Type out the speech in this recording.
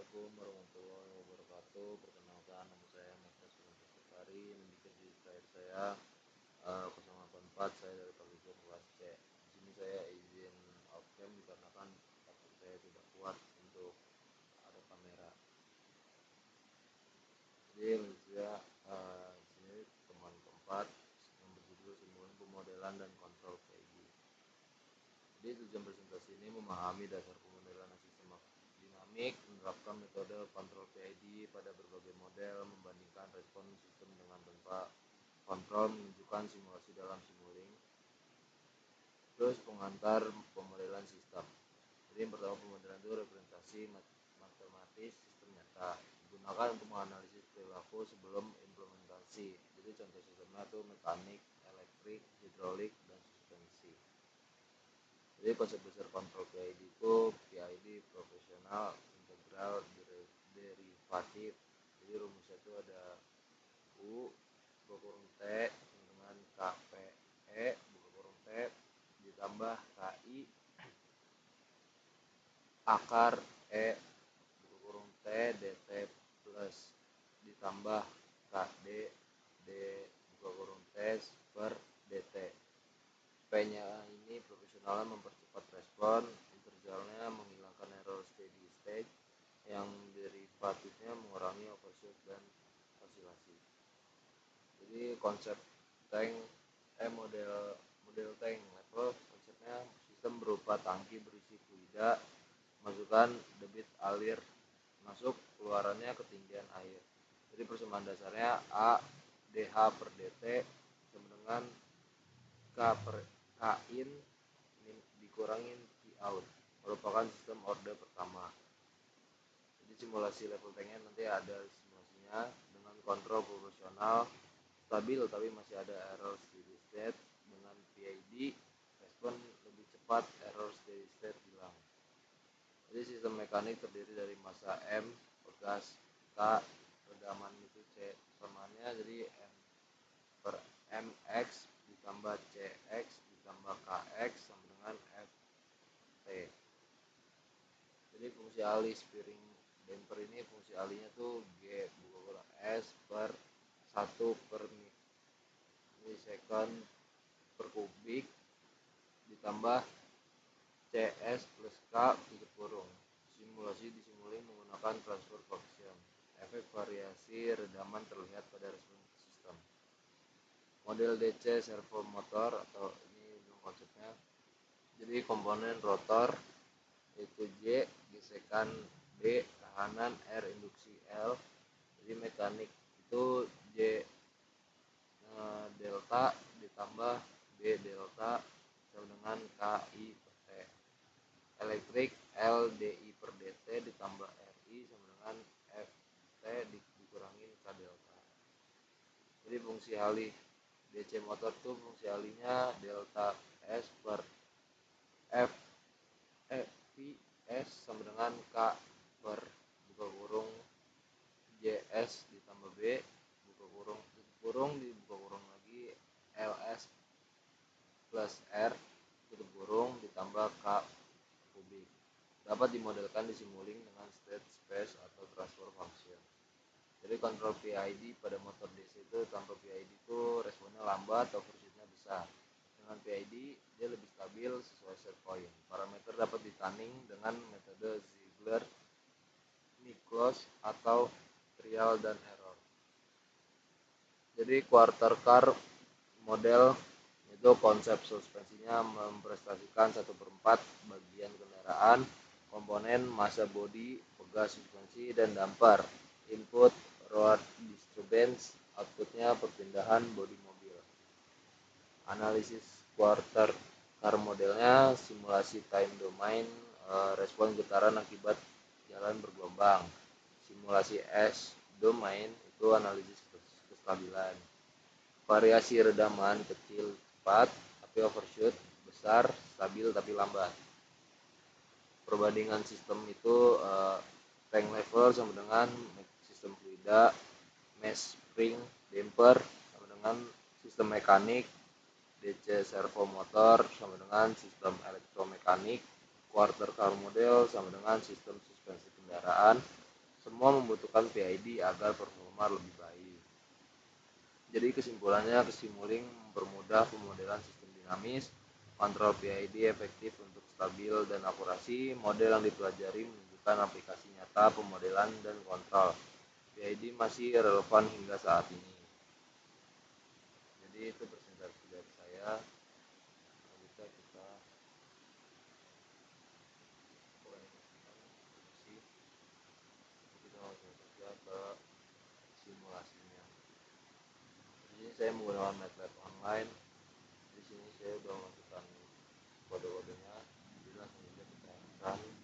Assalamualaikum warahmatullahi wabarakatuh. Perkenalkan, nama saya Mektas Sukari. Ini di terakhir saya 084. Saya dari Fakultas kelas C. Di sini saya izin outcam dikarenakan laptop saya tidak kuat untuk ada kamera. Jadi menurut saya di sini teman keempat yang berjudul simulasi pemodelan dan kontrol PID. Jadi tujuan presentasi ini memahami dasar pemodelan sistem dinamik, menerapkan metode kontrol PID pada berbagai model, membandingkan respon sistem dengan tanpa kontrol, menunjukkan simulasi dalam Simulink. Terus pengantar pemodelan sistem. Jadi yang pertama, pemodelan itu representasi matematis sistem nyata, digunakan untuk menganalisis perilaku sebelum implementasi. Jadi contoh sistemnya itu mekanik, elektrik, hidrolik, dan suspensi. Jadi konsep besar kontrol PID itu PID proporsional, integral, derivatif. Jadi rumusnya itu ada U buka kurung T dengan KPE buka kurung T ditambah KI akar E buka kurung T DT plus ditambah KD D buka kurung T per DT. P-nya ini proporsionalnya mempercepat respon, integralnya menghilangkan error steady state, yang derivatifnya mengurangi overshoot dan osilasi. Jadi konsep model tank level, konsepnya sistem berupa tangki berisi fluida, masukkan debit alir masuk, keluarannya ketinggian air. Jadi persamaan dasarnya A dH per dt sama dengan K per K in dikurangin Q out, merupakan sistem orde pertama. Jadi simulasi level tanknya nanti ada simulasinya dengan kontrol proporsional stabil tapi masih ada error steady state. Dengan PID respon lebih cepat, error steady state hilang. Jadi sistem mekanik terdiri dari massa M per gas K, redaman itu C, samaannya jadi M per MX ditambah CX ditambah KX sama dengan FT. Jadi fungsi alih spring damper ini fungsi alihnya tuh G buka kurang S per 1 per milisecond per kubik ditambah CS plus K tutup kurung. Simulasi disimulasi menggunakan transfer function. Efek variasi redaman terlihat pada respon sistem. Model DC servo motor atau ini konsepnya. Jadi komponen rotor yaitu J, gesekan B, tekanan R, induksi L. Jadi mekanik itu J delta ditambah B delta sama dengan KI per T. Elektrik L DI per DT ditambah RI sama dengan FT dikurangin K delta. Jadi fungsi alih DC motor itu fungsi alihnya delta S per F VS sama dengan K per buka kurung JS ditambah B buka kurung di buka kurung lagi LS plus R tutup kurung ditambah K kubik. Dapat dimodelkan di Simulink dengan state space atau transfer function. Jadi kontrol PID pada motor DC itu tanpa PID itu responnya lambat atau overshootnya besar. Dengan PID dia lebih stabil sesuai set point. Parameter dapat ditanning dengan metode Ziegler, Miklos atau trial dan error. Jadi quarter car model itu konsep suspensinya mempresentasikan 1/4 bagian kendaraan, komponen, massa bodi, pegas suspensi, dan damper. Input road disturbance, outputnya perpindahan bodi mobil. Analisis quarter car modelnya simulasi time domain, respon getaran akibat jalan bergelombang. Simulasi S domain itu analisis kestabilan. Variasi redaman kecil cepat tapi overshoot besar, stabil tapi lambat. Perbandingan sistem itu tank level sama dengan sistem fluida, mesh spring damper sama dengan sistem mekanik, DC servo motor sama dengan sistem elektromekanik, quarter car model sama dengan sistem suspensi kendaraan, Semua membutuhkan PID agar performa lebih baik. Jadi kesimpulannya, Simulink mempermudah pemodelan sistem dinamis, kontrol PID efektif untuk stabil dan akurasi. Model yang dipelajari menunjukkan aplikasi nyata pemodelan dan kontrol PID masih relevan hingga saat ini. Jadi itu presentasi dari saya. Selanjutnya kita langsung saja ke simulasinya. Di sini saya menggunakan MATLAB online. Di sini saya sudah masukkan kode-kodenya. Jadi langsung saja kita run.